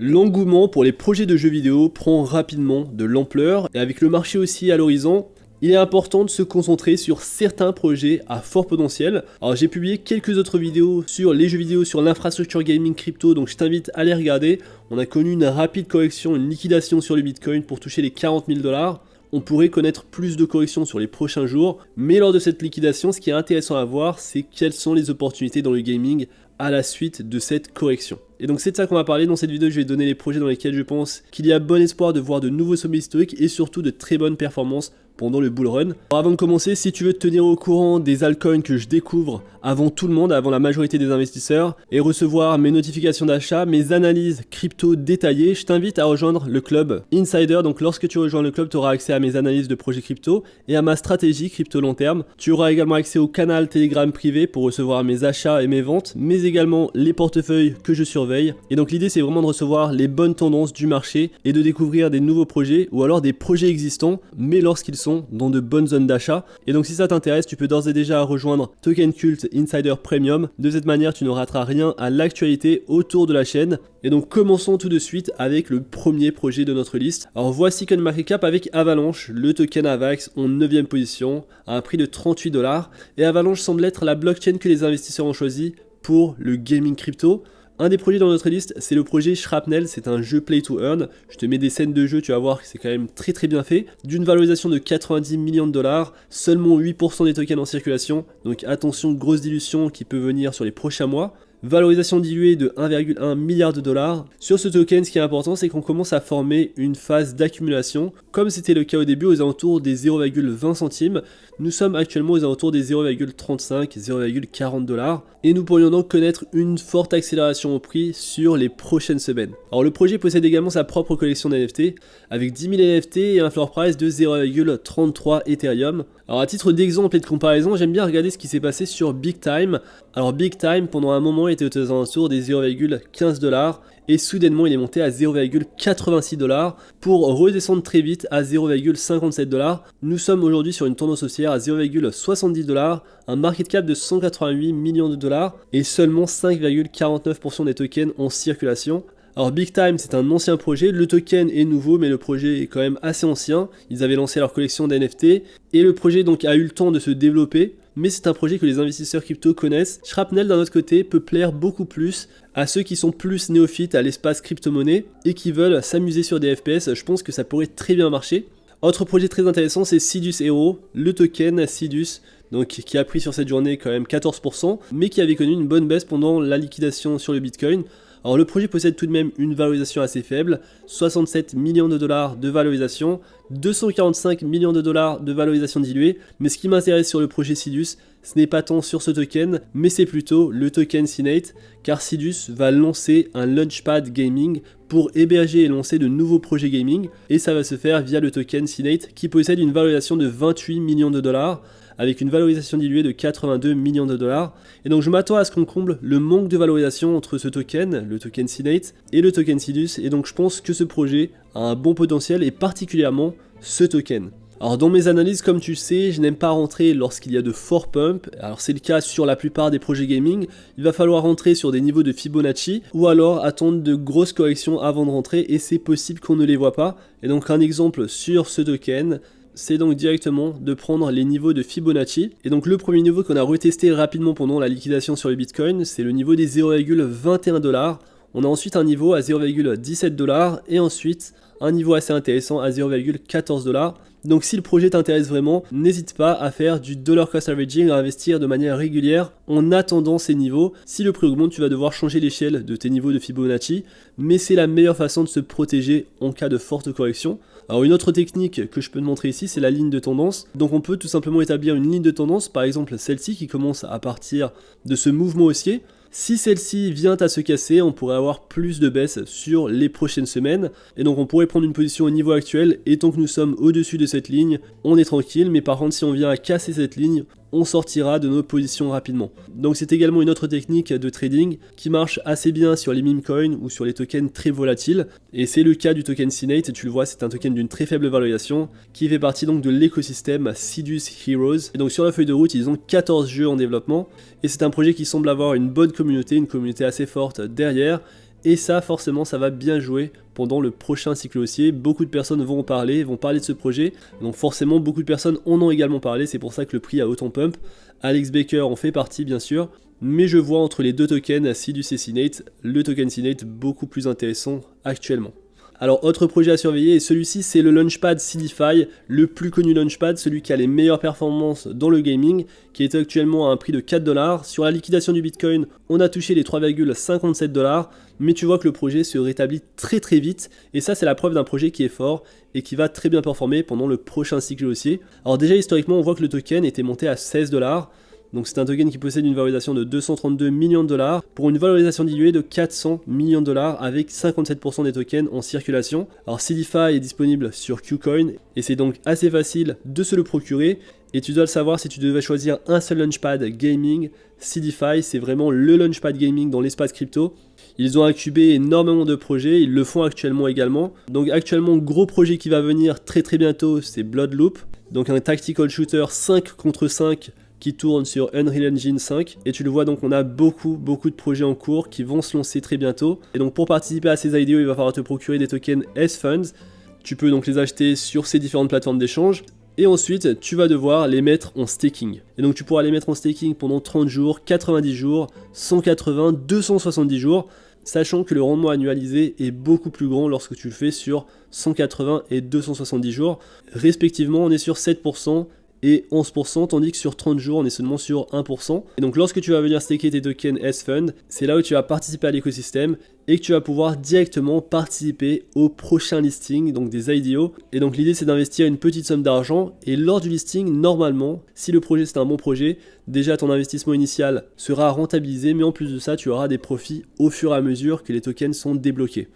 L'engouement pour les projets de jeux vidéo prend rapidement de l'ampleur et avec le marché aussi à l'horizon, il est important de se concentrer sur certains projets à fort potentiel. Alors j'ai publié quelques autres vidéos sur les jeux vidéo, sur l'infrastructure gaming crypto, donc je t'invite à les regarder. On a connu une rapide correction, une liquidation sur le Bitcoin pour toucher les 40 000 $. On pourrait connaître plus de corrections sur les prochains jours, mais lors de cette liquidation, ce qui est intéressant à voir, c'est quelles sont les opportunités dans le gaming à la suite de cette correction. Et donc c'est de ça qu'on va parler dans cette vidéo. Je vais donner les projets dans lesquels je pense qu'il y a bon espoir de voir de nouveaux sommets historiques et surtout de très bonnes performances pendant le bull run. Alors avant de commencer, si tu veux te tenir au courant des altcoins que je découvre avant tout le monde, avant la majorité des investisseurs, et recevoir mes notifications d'achat, mes analyses crypto détaillées, je t'invite à rejoindre le club Insider. Donc lorsque tu rejoins le club, tu auras accès à mes analyses de projets crypto et à ma stratégie crypto long terme. Tu auras également accès au canal Telegram privé pour recevoir mes achats et mes ventes, mais également les portefeuilles que je surveille. Et donc l'idée c'est vraiment de recevoir les bonnes tendances du marché et de découvrir des nouveaux projets ou alors des projets existants, mais lorsqu'ils sont dans de bonnes zones d'achat. Et donc si ça t'intéresse, tu peux d'ores et déjà rejoindre Token Cult Insider Premium. De cette manière, tu ne rateras rien à l'actualité autour de la chaîne. Et donc commençons tout de suite avec le premier projet de notre liste. Alors voici CoinMarketCap avec Avalanche, le token AVAX en 9ème position à un prix de 38 $. Et Avalanche semble être la blockchain que les investisseurs ont choisi pour le gaming crypto. Un des projets dans notre liste, c'est le projet Shrapnel, c'est un jeu play to earn. Je te mets des scènes de jeu, tu vas voir que c'est quand même très bien fait. D'une valorisation de 90 millions de $, seulement 8% des tokens en circulation. Donc attention, grosse dilution qui peut venir sur les prochains mois. Valorisation diluée de 1,1 milliard de $. Sur ce token, ce qui est important, c'est qu'on commence à former une phase d'accumulation, comme c'était le cas au début aux alentours des 0,20 centimes. Nous sommes actuellement aux alentours des 0,35, 0,40 $. Et nous pourrions donc connaître une forte accélération au prix sur les prochaines semaines. Alors le projet possède également sa propre collection d'NFT, avec 10 000 NFT et un floor price de 0,33 Ethereum. Alors à titre d'exemple et de comparaison, j'aime bien regarder ce qui s'est passé sur Big Time. Alors Big Time, pendant un moment, était aux alentours des 0,15 $. Et soudainement il est monté à 0,86 $ pour redescendre très vite à 0,57 $. Nous sommes aujourd'hui sur une tendance haussière à 0,70 $, un market cap de 188 millions de dollars et seulement 5,49% des tokens en circulation. Alors Big Time c'est un ancien projet, le token est nouveau mais le projet est quand même assez ancien. Ils avaient lancé leur collection d'NFT et le projet donc a eu le temps de se développer. Mais c'est un projet que les investisseurs crypto connaissent. Shrapnel d'un autre côté peut plaire beaucoup plus à ceux qui sont plus néophytes à l'espace crypto-monnaie et qui veulent s'amuser sur des FPS. Je pense que ça pourrait très bien marcher. Autre projet très intéressant, c'est Sidus Hero, le token Sidus, donc qui a pris sur cette journée quand même 14%, mais qui avait connu une bonne baisse pendant la liquidation sur le Bitcoin. Alors le projet possède tout de même une valorisation assez faible, 67 millions de dollars de valorisation, 245 millions de dollars de valorisation diluée, mais ce qui m'intéresse sur le projet Sidus, ce n'est pas tant sur ce token, mais c'est plutôt le token Synate, car Sidus va lancer un launchpad gaming pour héberger et lancer de nouveaux projets gaming, et ça va se faire via le token Synate qui possède une valorisation de 28 millions de dollars, avec une valorisation diluée de 82 millions de dollars. Et donc je m'attends à ce qu'on comble le manque de valorisation entre ce token, le token Synate, et le token Sidus, et donc je pense que ce projet a un bon potentiel, et particulièrement ce token. Alors dans mes analyses, comme tu sais, je n'aime pas rentrer lorsqu'il y a de forts pumps, alors c'est le cas sur la plupart des projets gaming, il va falloir rentrer sur des niveaux de Fibonacci, ou alors attendre de grosses corrections avant de rentrer, et c'est possible qu'on ne les voit pas. Et donc un exemple sur ce token, c'est donc directement de prendre les niveaux de Fibonacci. Et donc le premier niveau qu'on a retesté rapidement pendant la liquidation sur le Bitcoin, c'est le niveau des 0,21 $. On a ensuite un niveau à 0,17 $ et ensuite un niveau assez intéressant à 0,14 $. Donc si le projet t'intéresse vraiment, n'hésite pas à faire du dollar cost averaging, à investir de manière régulière en attendant ces niveaux. Si le prix augmente, tu vas devoir changer l'échelle de tes niveaux de Fibonacci, mais c'est la meilleure façon de se protéger en cas de forte correction. Alors une autre technique que je peux te montrer ici, c'est la ligne de tendance. Donc on peut tout simplement établir une ligne de tendance, par exemple celle-ci qui commence à partir de ce mouvement haussier. Si celle-ci vient à se casser, on pourrait avoir plus de baisse sur les prochaines semaines. Et donc on pourrait prendre une position au niveau actuel, et tant que nous sommes au-dessus de cette ligne, on est tranquille. Mais par contre, si on vient à casser cette ligne, on sortira de nos positions rapidement. Donc c'est également une autre technique de trading qui marche assez bien sur les meme coins ou sur les tokens très volatiles, et c'est le cas du token Synate. Tu le vois, c'est un token d'une très faible valorisation qui fait partie donc de l'écosystème Sidus Heroes. Et donc sur la feuille de route, ils ont 14 jeux en développement, et c'est un projet qui semble avoir une bonne communauté assez forte derrière. Et ça, forcément, ça va bien jouer pendant le prochain cycle haussier. Beaucoup de personnes vont en parler, vont parler de ce projet. Donc forcément, beaucoup de personnes en ont également parlé. C'est pour ça que le prix a autant pump. Alex Baker en fait partie, bien sûr. Mais je vois entre les deux tokens, Sidus et Synate, le token Synate beaucoup plus intéressant actuellement. Alors autre projet à surveiller, et celui-ci c'est le Launchpad Seedify, le plus connu Launchpad, celui qui a les meilleures performances dans le gaming, qui est actuellement à un prix de 4$. Sur la liquidation du Bitcoin, on a touché les 3,57$, mais tu vois que le projet se rétablit très très vite, et ça c'est la preuve d'un projet qui est fort et qui va très bien performer pendant le prochain cycle haussier. Alors déjà historiquement on voit que le token était monté à 16$. Donc c'est un token qui possède une valorisation de 232 millions de dollars pour une valorisation diluée de 400 millions de dollars avec 57% des tokens en circulation. Alors Seedify est disponible sur KuCoin et c'est donc assez facile de se le procurer. Et tu dois le savoir, si tu devais choisir un seul launchpad gaming, Seedify c'est vraiment le launchpad gaming dans l'espace crypto. Ils ont incubé énormément de projets, ils le font actuellement également. Donc actuellement, gros projet qui va venir très très bientôt, c'est Bloodloop. Donc un tactical shooter 5 contre 5 qui tourne sur Unreal Engine 5, et tu le vois, donc on a beaucoup de projets en cours qui vont se lancer très bientôt. Et donc pour participer à ces IDO, il va falloir te procurer des tokens S-Funds. Tu peux donc les acheter sur ces différentes plateformes d'échange, et ensuite tu vas devoir les mettre en staking. Et donc tu pourras les mettre en staking pendant 30 jours, 90 jours, 180, 270 jours, sachant que le rendement annualisé est beaucoup plus grand lorsque tu le fais sur 180 et 270 jours. Respectivement, on est sur 7%, et 11%, tandis que sur 30 jours, on est seulement sur 1%. Et donc lorsque tu vas venir staker tes tokens S-Fund, c'est là où tu vas participer à l'écosystème et que tu vas pouvoir directement participer au prochain listing, donc des IDO. Et donc l'idée c'est d'investir une petite somme d'argent, et lors du listing, normalement, si le projet c'est un bon projet, déjà ton investissement initial sera rentabilisé, mais en plus de ça, tu auras des profits au fur et à mesure que les tokens sont débloqués.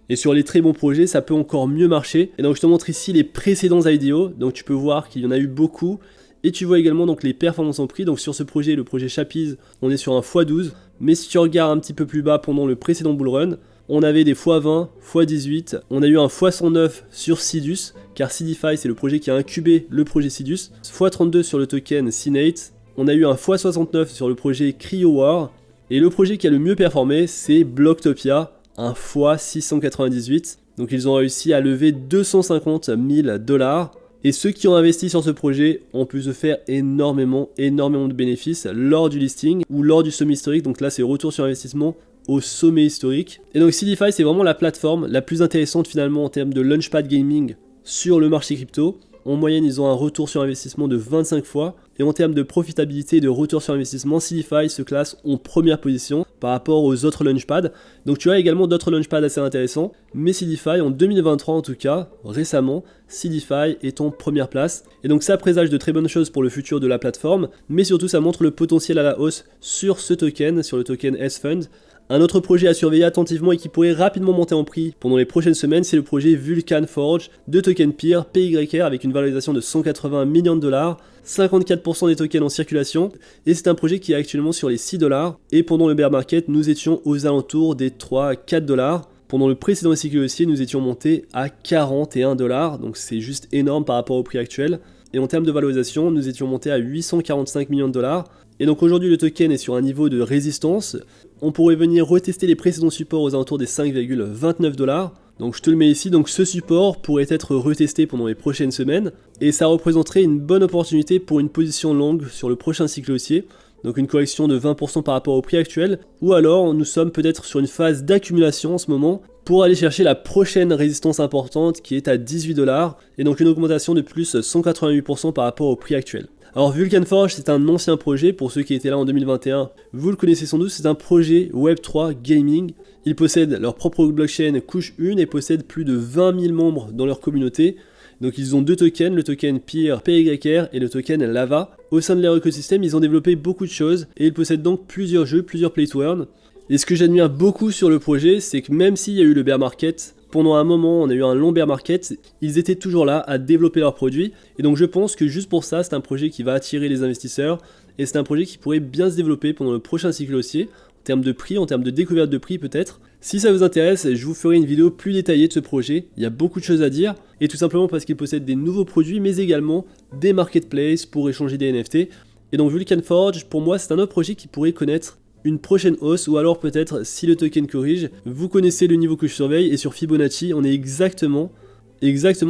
Et sur les très bons projets, ça peut encore mieux marcher. Et donc je te montre ici les précédents IDO. Donc tu peux voir qu'il y en a eu beaucoup. Et tu vois également donc les performances en prix. Donc sur ce projet, le projet Chapiz, on est sur un x12. Mais si tu regardes un petit peu plus bas pendant le précédent bullrun, on avait des x20, x18. On a eu un x109 sur Sidus, car Seedify c'est le projet qui a incubé le projet Sidus. x32 sur le token Synate. On a eu un x69 sur le projet CryoWar. Et le projet qui a le mieux performé, c'est Blocktopia, un x698, donc ils ont réussi à lever 250 000 $, et ceux qui ont investi sur ce projet ont pu se faire énormément de bénéfices lors du listing ou lors du sommet historique. Donc là c'est retour sur investissement au sommet historique. Et donc Seedify c'est vraiment la plateforme la plus intéressante finalement en termes de launchpad gaming sur le marché crypto. En moyenne, ils ont un retour sur investissement de 25 fois. Et en termes de profitabilité et de retour sur investissement, Seedify se classe en première position par rapport aux autres launchpads. Donc tu as également d'autres launchpads assez intéressants. Mais Seedify, en 2023 en tout cas, récemment, Seedify est en première place. Et donc ça présage de très bonnes choses pour le futur de la plateforme. Mais surtout, ça montre le potentiel à la hausse sur ce token, sur le token S-Fund. Un autre projet à surveiller attentivement et qui pourrait rapidement monter en prix pendant les prochaines semaines, c'est le projet Vulcan Forge de token peer PYR avec une valorisation de 180 millions de dollars, 54% des tokens en circulation, et c'est un projet qui est actuellement sur les 6 $, et pendant le bear market, nous étions aux alentours des 3 à 4 $. Pendant le précédent cycle haussier, nous étions montés à 41 $, donc c'est juste énorme par rapport au prix actuel. Et en termes de valorisation, nous étions montés à 845 millions de dollars. Et donc aujourd'hui, le token est sur un niveau de résistance. On pourrait venir retester les précédents supports aux alentours des 5,29 $. Donc je te le mets ici, donc ce support pourrait être retesté pendant les prochaines semaines. Et ça représenterait une bonne opportunité pour une position longue sur le prochain cycle haussier. Donc une correction de 20% par rapport au prix actuel. Ou alors nous sommes peut-être sur une phase d'accumulation en ce moment pour aller chercher la prochaine résistance importante qui est à 18 $. Et donc une augmentation de plus 188% par rapport au prix actuel. Alors Vulcan Forge c'est un ancien projet, pour ceux qui étaient là en 2021, vous le connaissez sans doute, c'est un projet Web3 Gaming. Ils possèdent leur propre blockchain couche 1 et possèdent plus de 20 000 membres dans leur communauté. Donc ils ont deux tokens, le token Peer PYR et le token Lava. Au sein de leur écosystème, ils ont développé beaucoup de choses et ils possèdent donc plusieurs jeux, plusieurs play to earn. Et ce que j'admire beaucoup sur le projet, c'est que même s'il y a eu le bear market, pendant un moment on a eu un long bear market, ils étaient toujours là à développer leurs produits. Et donc je pense que juste pour ça, c'est un projet qui va attirer les investisseurs et c'est un projet qui pourrait bien se développer pendant le prochain cycle haussier, en termes de prix, en termes de découverte de prix peut-être. Si ça vous intéresse, je vous ferai une vidéo plus détaillée de ce projet, il y a beaucoup de choses à dire, et tout simplement parce qu'il possède des nouveaux produits, mais également des marketplaces pour échanger des NFT. Et donc Vulcan Forge, pour moi, c'est un autre projet qui pourrait connaître une prochaine hausse, ou alors peut-être si le token corrige. Vous connaissez le niveau que je surveille, et sur Fibonacci, on est exactement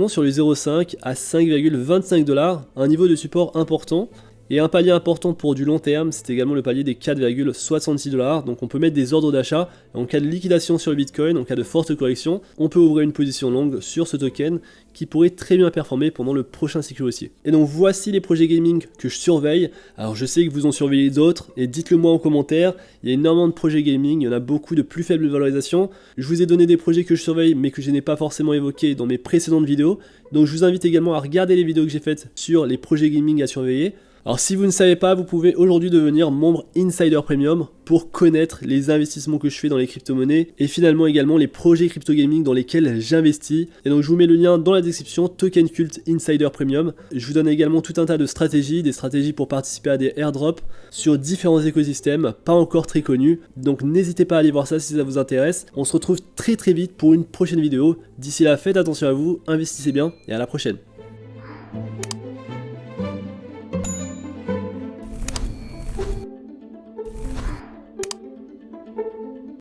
sur les 0,5 à 5,25 $, un niveau de support important. Et un palier important pour du long terme, c'est également le palier des 4,66 $. Donc on peut mettre des ordres d'achat. En cas de liquidation sur le Bitcoin, en cas de forte correction, on peut ouvrir une position longue sur ce token qui pourrait très bien performer pendant le prochain cycle haussier. Et donc voici les projets gaming que je surveille. Alors je sais que vous en surveillez d'autres, et dites-le moi en commentaire. Il y a énormément de projets gaming, il y en a beaucoup de plus faible valorisation. Je vous ai donné des projets que je surveille mais que je n'ai pas forcément évoqués dans mes précédentes vidéos. Donc je vous invite également à regarder les vidéos que j'ai faites sur les projets gaming à surveiller. Alors si vous ne savez pas, vous pouvez aujourd'hui devenir membre Insider Premium pour connaître les investissements que je fais dans les crypto-monnaies et finalement également les projets crypto gaming dans lesquels j'investis. Et donc je vous mets le lien dans la description, Token Cult Insider Premium. Je vous donne également tout un tas de stratégies, des stratégies pour participer à des airdrops sur différents écosystèmes, pas encore très connus. Donc n'hésitez pas à aller voir ça si ça vous intéresse. On se retrouve très vite pour une prochaine vidéo. D'ici là, faites attention à vous, investissez bien et à la prochaine.